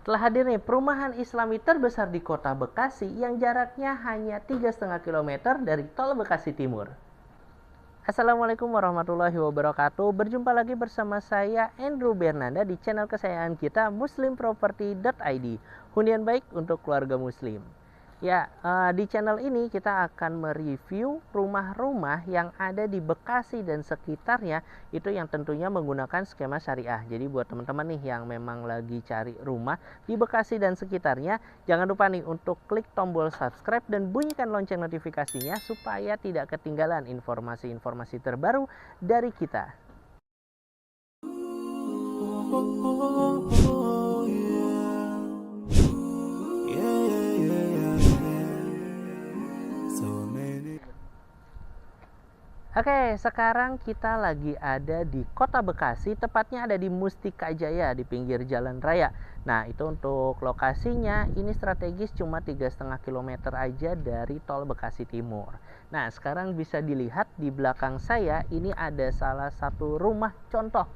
Telah hadir nih perumahan Islami terbesar di kota Bekasi yang jaraknya hanya 3,5 km dari tol Bekasi Timur. Assalamualaikum warahmatullahi wabarakatuh. Berjumpa lagi bersama saya Andrew Bernanda di channel kesayangan kita muslimproperty.id, hunian baik untuk keluarga muslim. Ya, di channel ini kita akan mereview rumah-rumah yang ada di Bekasi dan sekitarnya, itu yang tentunya menggunakan skema syariah. Jadi buat teman-teman nih yang memang lagi cari rumah di Bekasi dan sekitarnya, jangan lupa nih untuk klik tombol subscribe dan bunyikan lonceng notifikasinya supaya tidak ketinggalan informasi-informasi terbaru dari kita. Oke, sekarang kita lagi ada di Kota Bekasi, tepatnya ada di Mustika Jaya di pinggir jalan raya. Nah, itu untuk lokasinya ini strategis, cuma 3,5 km aja dari tol Bekasi Timur. Nah, sekarang bisa dilihat di belakang saya ini ada salah satu rumah contoh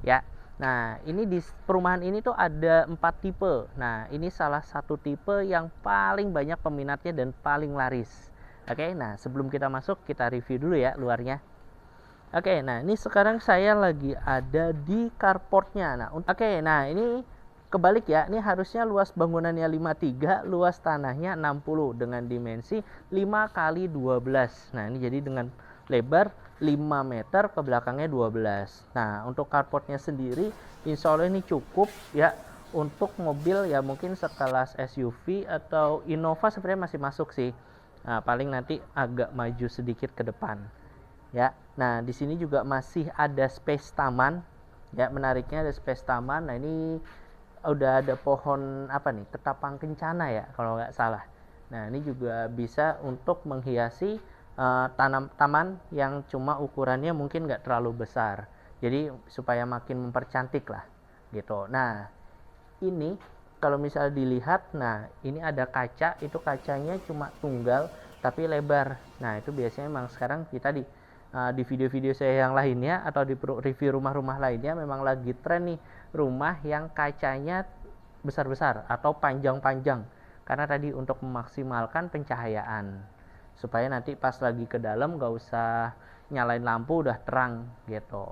ya. Nah, ini di perumahan ini tuh ada 4 tipe. Nah, ini salah satu tipe yang paling banyak peminatnya dan paling laris. Oke, nah sebelum kita masuk kita review dulu ya luarnya. Oke, nah ini sekarang saya lagi ada di carportnya. Nah, nah ini kebalik ya. Ini harusnya luas bangunannya 53, luas tanahnya 60 dengan dimensi 5 kali 12. Nah, ini jadi dengan lebar 5 meter, ke belakangnya 12. Nah, untuk carportnya sendiri insya Allah ini cukup ya untuk mobil ya, mungkin sekelas SUV atau Innova sebenarnya masih masuk sih. Nah, paling nanti agak maju sedikit ke depan. Ya. Nah, di sini juga masih ada space taman. Ya, menariknya ada space taman. Nah, ini udah ada pohon apa nih? Ketapang kencana ya kalau nggak salah. Nah, ini juga bisa untuk menghiasi taman yang cuma ukurannya mungkin nggak terlalu besar. Jadi supaya makin mempercantik lah gitu. Nah, ini kalau misalnya dilihat, nah ini ada kaca, itu kacanya cuma tunggal tapi lebar. Nah, itu biasanya memang sekarang kita di video-video saya yang lainnya atau di review rumah-rumah lainnya memang lagi tren nih rumah yang kacanya besar-besar atau panjang-panjang, karena tadi untuk memaksimalkan pencahayaan supaya nanti pas lagi ke dalam gak usah nyalain lampu, udah terang gitu.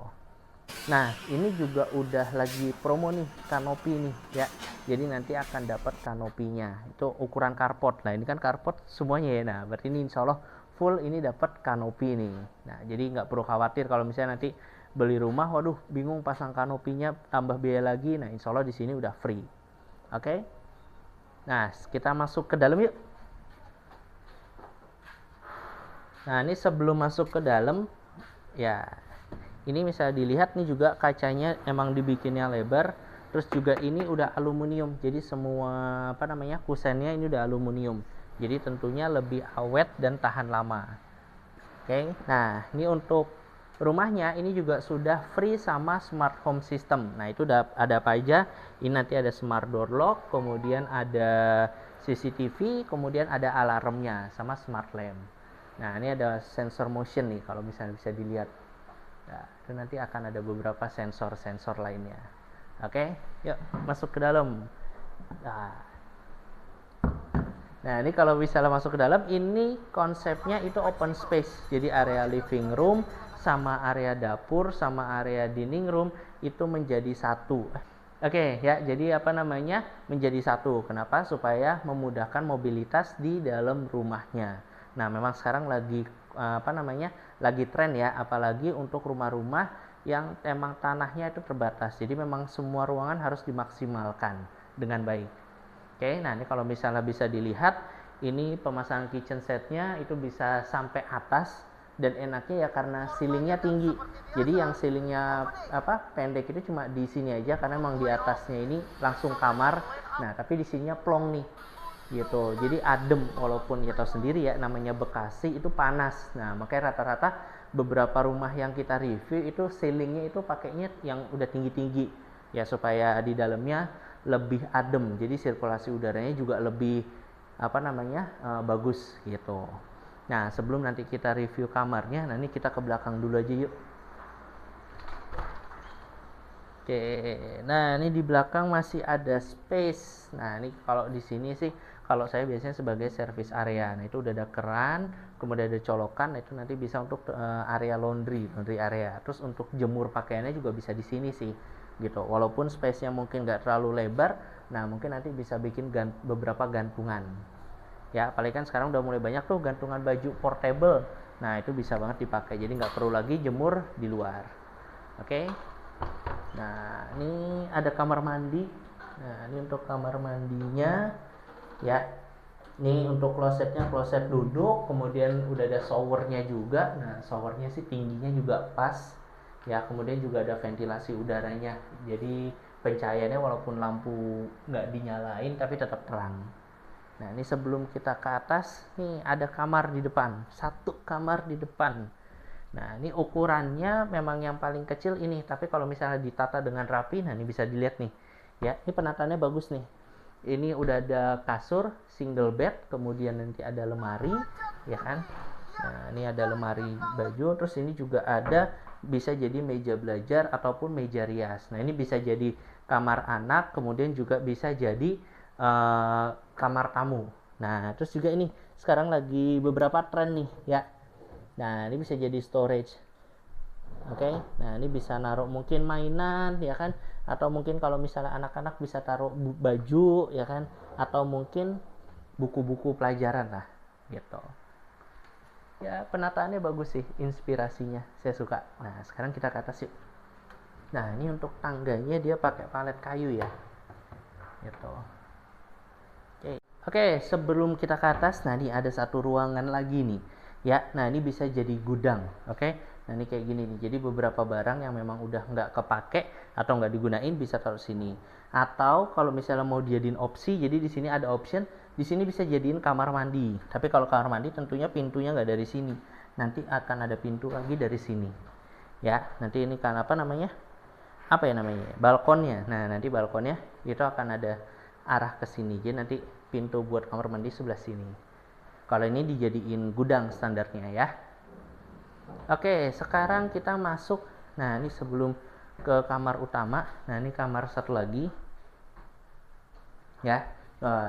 Nah, ini juga udah lagi promo nih kanopi nih ya. Jadi nanti akan dapat kanopinya. Itu ukuran carport. Nah, ini kan carport semuanya ya. Nah, berarti ini insya Allah full ini dapat kanopi nih. Nah, jadi nggak perlu khawatir kalau misalnya nanti beli rumah, waduh bingung pasang kanopinya, tambah biaya lagi. Nah, insya Allah di sini udah free. Oke. Nah, kita masuk ke dalam yuk. Nah, ini sebelum masuk ke dalam ya, ini misalnya dilihat nih juga kacanya emang dibikinnya lebar, terus juga ini udah aluminium, jadi semua apa namanya kusennya ini udah aluminium, jadi tentunya lebih awet dan tahan lama. Oke, nah ini untuk rumahnya ini juga sudah free sama smart home system. Nah, itu udah ada apa aja? Ini nanti ada smart door lock, kemudian ada CCTV, kemudian ada alarmnya sama smart lamp. Nah, ini ada sensor motion nih kalau misalnya bisa dilihat. Nah, itu nanti akan ada beberapa sensor-sensor lainnya. Oke, yuk masuk ke dalam. Nah, ini kalau misalnya masuk ke dalam, ini konsepnya itu open space. Jadi area living room sama area dapur sama area dining room itu menjadi satu. Oke, ya, jadi apa namanya? Menjadi satu. Kenapa? Supaya memudahkan mobilitas di dalam rumahnya. Nah, memang sekarang lagi apa namanya? Lagi tren ya, apalagi untuk rumah-rumah yang emang tanahnya itu terbatas. Jadi memang semua ruangan harus dimaksimalkan dengan baik. Oke, nah ini kalau misalnya bisa dilihat, ini pemasangan kitchen setnya itu bisa sampai atas, dan enaknya ya karena ceilingnya tinggi. Jadi yang ceilingnya apa pendek itu cuma di sini aja karena emang di atasnya ini langsung kamar. Nah, tapi di sininya plong nih gitu, jadi adem, walaupun ya tahu sendiri ya namanya Bekasi itu panas. Nah, makanya rata-rata beberapa rumah yang kita review itu ceilingnya itu pakainya yang udah tinggi-tinggi ya supaya di dalamnya lebih adem, jadi sirkulasi udaranya juga lebih apa namanya bagus gitu. Nah, sebelum nanti kita review kamarnya, nah ini kita ke belakang dulu aja yuk. Oke, nah ini di belakang masih ada space. Nah ini kalau di sini sih, kalau saya biasanya sebagai service area. Nah itu udah ada keran, kemudian ada colokan. Nah, itu nanti bisa untuk area laundry area. Terus untuk jemur pakaiannya juga bisa di sini sih, gitu. Walaupun space-nya mungkin nggak terlalu lebar, nah mungkin nanti bisa bikin beberapa gantungan. Ya, apalagi kan sekarang udah mulai banyak tuh gantungan baju portable. Nah itu bisa banget dipakai. Jadi nggak perlu lagi jemur di luar. Oke. Nah, ini ada kamar mandi. Nah, ini untuk kamar mandinya ya. Ini untuk klosetnya kloset duduk, kemudian udah ada showernya juga. Nah, showernya sih tingginya juga pas. Ya, kemudian juga ada ventilasi udaranya. Jadi pencahayaannya walaupun lampu nggak dinyalain tapi tetap terang. Nah, ini sebelum kita ke atas, nih ada kamar di depan. Satu kamar di depan. Nah, ini ukurannya memang yang paling kecil ini, tapi kalau misalnya ditata dengan rapi, nah ini bisa dilihat nih. Ya, ini penataannya bagus nih. Ini udah ada kasur, single bed, kemudian nanti ada lemari, ya kan? Nah, ini ada lemari baju, terus ini juga ada bisa jadi meja belajar ataupun meja rias. Nah, ini bisa jadi kamar anak, kemudian juga bisa jadi kamar tamu. Nah, terus juga ini sekarang lagi beberapa tren nih, ya. Nah, ini bisa jadi storage. Oke. Nah, ini bisa naruh mungkin mainan, ya kan? Atau mungkin kalau misalnya anak-anak bisa taruh baju, ya kan? Atau mungkin buku-buku pelajaran lah, gitu. Ya, penataannya bagus sih, inspirasinya. Saya suka. Nah, sekarang kita ke atas yuk. Nah, ini untuk tangganya dia pakai palet kayu ya. Gitu. Oke, sebelum kita ke atas, nah ini ada satu ruangan lagi nih. Ya, nah ini bisa jadi gudang, oke? Nah ini kayak gini nih. Jadi beberapa barang yang memang udah nggak kepake atau nggak digunain bisa taruh sini. Atau kalau misalnya mau jadiin opsi, jadi di sini ada option, di sini bisa jadiin kamar mandi. Tapi kalau kamar mandi tentunya pintunya nggak dari sini. Nanti akan ada pintu lagi dari sini. Ya, nanti ini kan apa namanya? Apa ya namanya? Balkonnya. Nah, nanti balkonnya itu akan ada arah ke sini. Jadi nanti pintu buat kamar mandi sebelah sini. Kalau ini dijadiin gudang standarnya ya. Oke, sekarang kita masuk. Nah, ini sebelum ke kamar utama. Nah, ini kamar satu lagi. Ya,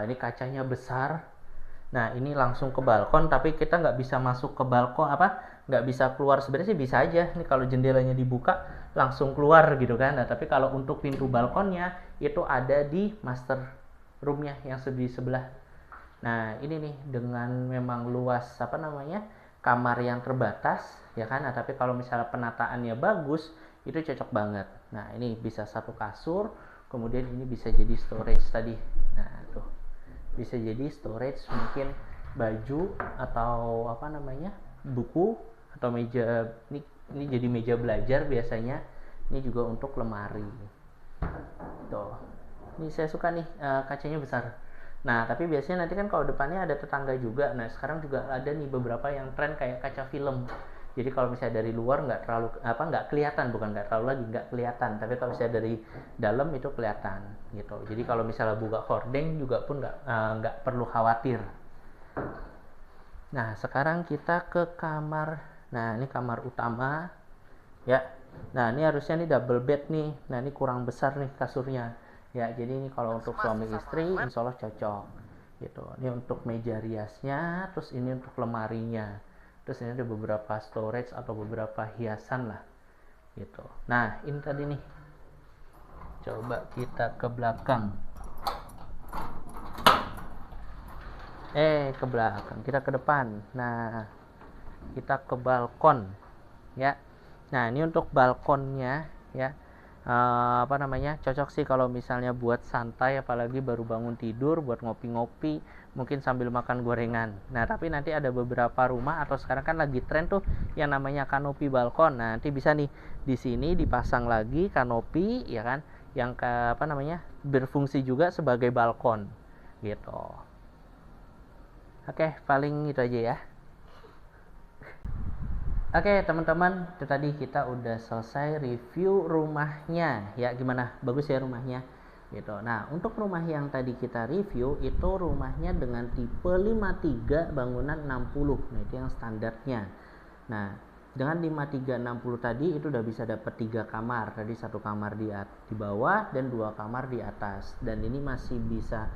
ini kacanya besar. Nah, ini langsung ke balkon, tapi kita nggak bisa masuk ke balkon nggak bisa keluar. Sebenarnya sih bisa aja. Ini kalau jendelanya dibuka langsung keluar gitu kan. Nah, tapi kalau untuk pintu balkonnya itu ada di master roomnya yang di sebelah. Nah, ini nih dengan memang luas kamar yang terbatas ya kan. Nah, tapi kalau misalnya penataannya bagus itu cocok banget. Nah, ini bisa satu kasur, kemudian ini bisa jadi storage tadi. Nah, tuh bisa jadi storage mungkin baju atau buku atau meja. Ini jadi meja belajar biasanya. Ini juga untuk lemari. Tuh. Ini saya suka nih, kacanya besar. Nah, tapi biasanya nanti kan kalau depannya ada tetangga juga. Nah, sekarang juga ada nih beberapa yang tren kayak kaca film. Jadi kalau misalnya dari luar nggak kelihatan, bukan nggak terlalu lagi nggak kelihatan. Tapi kalau misalnya dari dalam itu kelihatan gitu. Jadi kalau misalnya buka hordeng juga pun nggak perlu khawatir. Nah, sekarang kita ke kamar. Nah, ini kamar utama ya. Nah, ini harusnya nih double bed nih. Nah, ini kurang besar nih kasurnya. Ya, jadi ini kalau untuk suami istri insya Allah cocok gitu. Ini untuk meja riasnya, terus ini untuk lemarinya, terus ini ada beberapa storage atau beberapa hiasan lah gitu. Nah, ini tadi nih, coba kita ke belakang. Ke belakang, kita ke depan. Nah, kita ke balkon ya. Nah, ini untuk balkonnya ya. Cocok sih kalau misalnya buat santai, apalagi baru bangun tidur, buat ngopi-ngopi, mungkin sambil makan gorengan. Nah, tapi nanti ada beberapa rumah atau sekarang kan lagi tren tuh yang namanya kanopi balkon. Nah, nanti bisa nih di sini dipasang lagi kanopi ya kan, yang berfungsi juga sebagai balkon gitu. Oke, paling itu aja ya. Oke teman-teman, itu tadi kita udah selesai review rumahnya ya. Gimana? Bagus ya rumahnya gitu. Nah, untuk rumah yang tadi kita review itu rumahnya dengan tipe 53 bangunan 60. Nah, itu yang standarnya. Nah, Dengan 5360 tadi itu udah bisa dapat 3 kamar. Tadi 1 kamar di bawah dan 2 kamar di atas. Dan ini masih bisa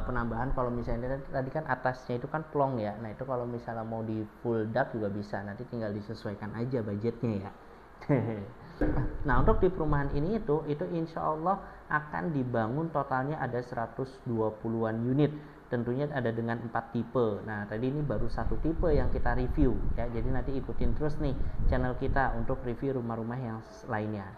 penambahan kalau misalnya tadi kan atasnya itu kan plong ya. Nah, itu kalau misalnya mau di full dark juga bisa. Nanti tinggal disesuaikan aja budgetnya ya. Nah, untuk di perumahan ini itu insya Allah akan dibangun totalnya ada 120-an unit. Tentunya ada dengan 4 tipe. Nah, tadi ini baru 1 tipe yang kita review ya. Jadi nanti ikutin terus nih channel kita untuk review rumah-rumah yang lainnya.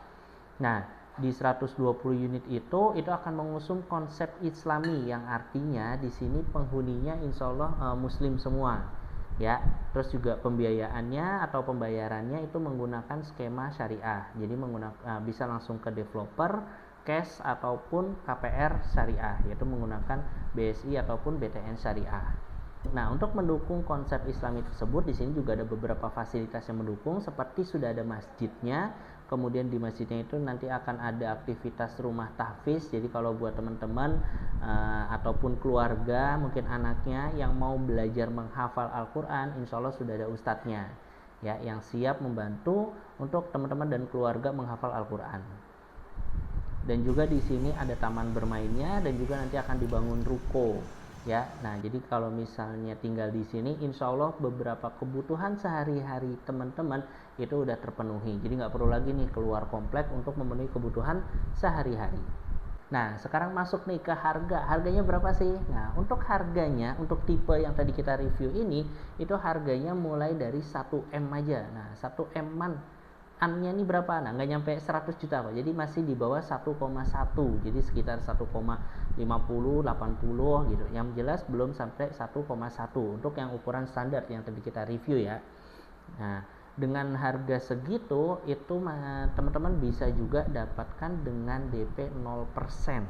Nah, di 120 unit itu akan mengusung konsep Islami yang artinya di sini penghuninya insya Allah muslim semua. Ya, terus juga pembiayaannya atau pembayarannya itu menggunakan skema syariah. Jadi bisa langsung ke developer, cash ataupun KPR syariah, yaitu menggunakan BSI ataupun BTN syariah. Nah, untuk mendukung konsep Islami tersebut di sini juga ada beberapa fasilitas yang mendukung, seperti sudah ada masjidnya. Kemudian di masjidnya itu nanti akan ada aktivitas rumah tahfiz. Jadi kalau buat teman-teman ataupun keluarga, mungkin anaknya yang mau belajar menghafal Al-Quran, insya Allah sudah ada ustadznya ya, yang siap membantu untuk teman-teman dan keluarga menghafal Al-Quran. Dan juga di sini ada taman bermainnya dan juga nanti akan dibangun ruko ya. Nah, jadi kalau misalnya tinggal di sini insya Allah beberapa kebutuhan sehari-hari teman-teman itu udah terpenuhi. Jadi nggak perlu lagi nih keluar komplek untuk memenuhi kebutuhan sehari-hari. Nah, sekarang masuk nih ke harga. Harganya berapa sih? Nah, untuk harganya, untuk tipe yang tadi kita review ini, itu harganya mulai dari 1M aja. Nah, 1M-an nya ini berapa? Nah, nggak nyampe 100 juta kok. Jadi masih di bawah 1,1. Jadi sekitar 1,50, 80 gitu. Yang jelas belum sampai 1,1 untuk yang ukuran standar yang tadi kita review ya. Nah, dengan harga segitu itu teman-teman bisa juga dapatkan dengan DP 0%.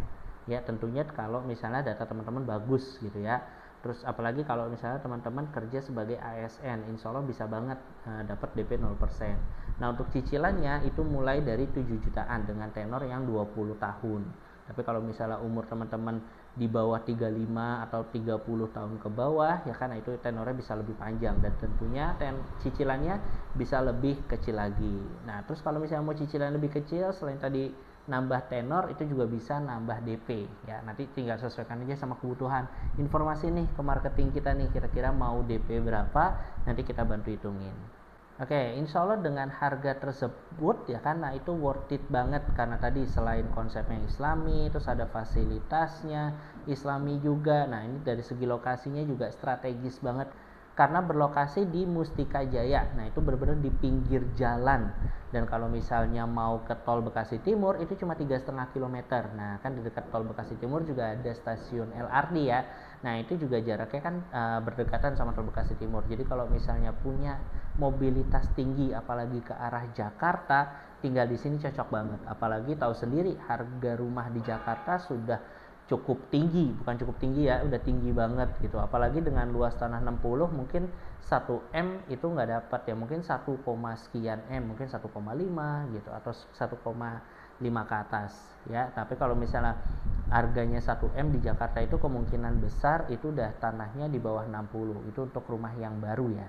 Ya, tentunya kalau misalnya data teman-teman bagus gitu ya. Terus apalagi kalau misalnya teman-teman kerja sebagai ASN, insya Allah bisa banget dapat DP 0%. Nah, untuk cicilannya itu mulai dari 7 jutaan dengan tenor yang 20 tahun. Tapi kalau misalnya umur teman-teman di bawah 35 atau 30 tahun ke bawah, ya kan itu tenornya bisa lebih panjang dan tentunya cicilannya bisa lebih kecil lagi. Nah, terus kalau misalnya mau cicilan lebih kecil, selain tadi nambah tenor, itu juga bisa nambah DP ya. Nanti tinggal sesuaikan aja sama kebutuhan. Informasi nih ke marketing kita nih, kira-kira mau DP berapa, nanti kita bantu hitungin. Oke, insya Allah dengan harga tersebut ya kan, nah itu worth it banget karena tadi selain konsepnya Islami, terus ada fasilitasnya Islami juga. Nah, ini dari segi lokasinya juga strategis banget karena berlokasi di Mustika Jaya. Nah, itu benar-benar di pinggir jalan. Dan kalau misalnya mau ke Tol Bekasi Timur itu cuma 3,5 km. Nah, kan di dekat Tol Bekasi Timur juga ada stasiun LRT ya. Nah, itu juga jaraknya kan berdekatan sama Tol Bekasi Timur. Jadi kalau misalnya punya mobilitas tinggi apalagi ke arah Jakarta, tinggal di sini cocok banget. Apalagi tahu sendiri harga rumah di Jakarta sudah cukup tinggi, bukan cukup tinggi ya, udah tinggi banget gitu. Apalagi dengan luas tanah 60, mungkin 1M itu nggak dapat ya, mungkin 1, sekian M, mungkin 1,5 gitu atau 1,5 ke atas ya. Tapi kalau misalnya harganya 1M di Jakarta itu kemungkinan besar itu udah tanahnya di bawah 60. Itu untuk rumah yang baru ya.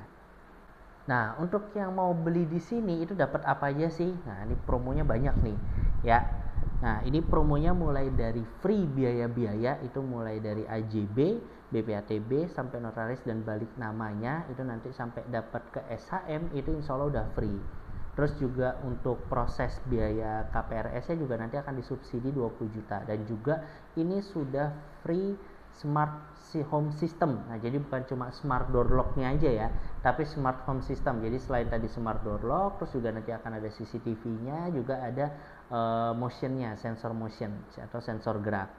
Nah, untuk yang mau beli di sini itu dapat apa aja sih? Nah, ini promonya banyak nih ya. Nah, ini promonya mulai dari free biaya-biaya, itu mulai dari AJB, BPATB sampai notaris dan balik namanya, itu nanti sampai dapat ke SHM itu insya Allah udah free. Terus juga untuk proses biaya KPRS-nya juga nanti akan disubsidi 20 juta dan juga ini sudah free smart home system. Nah, jadi bukan cuma smart door lock-nya aja ya, tapi smart home system. Jadi selain tadi smart door lock, terus juga nanti akan ada CCTV-nya, juga ada motion-nya, sensor motion atau sensor gerak.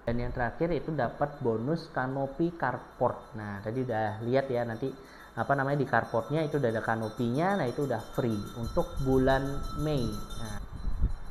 Dan yang terakhir itu dapat bonus kanopi carport. Nah, tadi udah lihat ya, nanti di carportnya itu udah ada kanopinya. Nah, itu udah free untuk bulan Mei. Nah,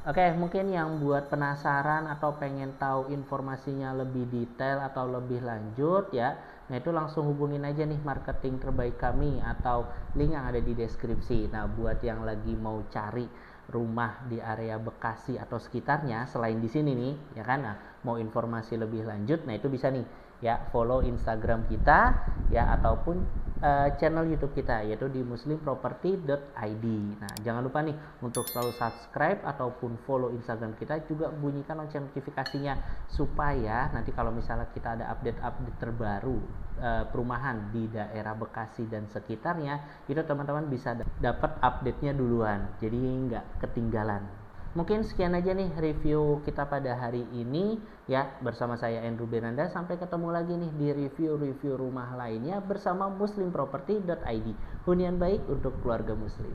oke, mungkin yang buat penasaran atau pengen tahu informasinya lebih detail atau lebih lanjut ya, nah itu langsung hubungin aja nih marketing terbaik kami atau link yang ada di deskripsi. Nah, buat yang lagi mau cari rumah di area Bekasi atau sekitarnya selain di sini nih ya kan, nah mau informasi lebih lanjut, nah itu bisa nih ya follow Instagram kita ya ataupun channel YouTube kita, yaitu di muslimproperty.id. Nah, jangan lupa nih untuk selalu subscribe ataupun follow Instagram kita, juga bunyikan lonceng notifikasinya supaya nanti kalau misalnya kita ada update-update terbaru perumahan di daerah Bekasi dan sekitarnya, itu teman-teman bisa dapat update-nya duluan, jadi nggak ketinggalan. Mungkin sekian aja nih review kita pada hari ini ya, bersama saya Andrew Benanda. Sampai ketemu lagi nih di review-review rumah lainnya bersama muslimproperty.id, hunian baik untuk keluarga muslim.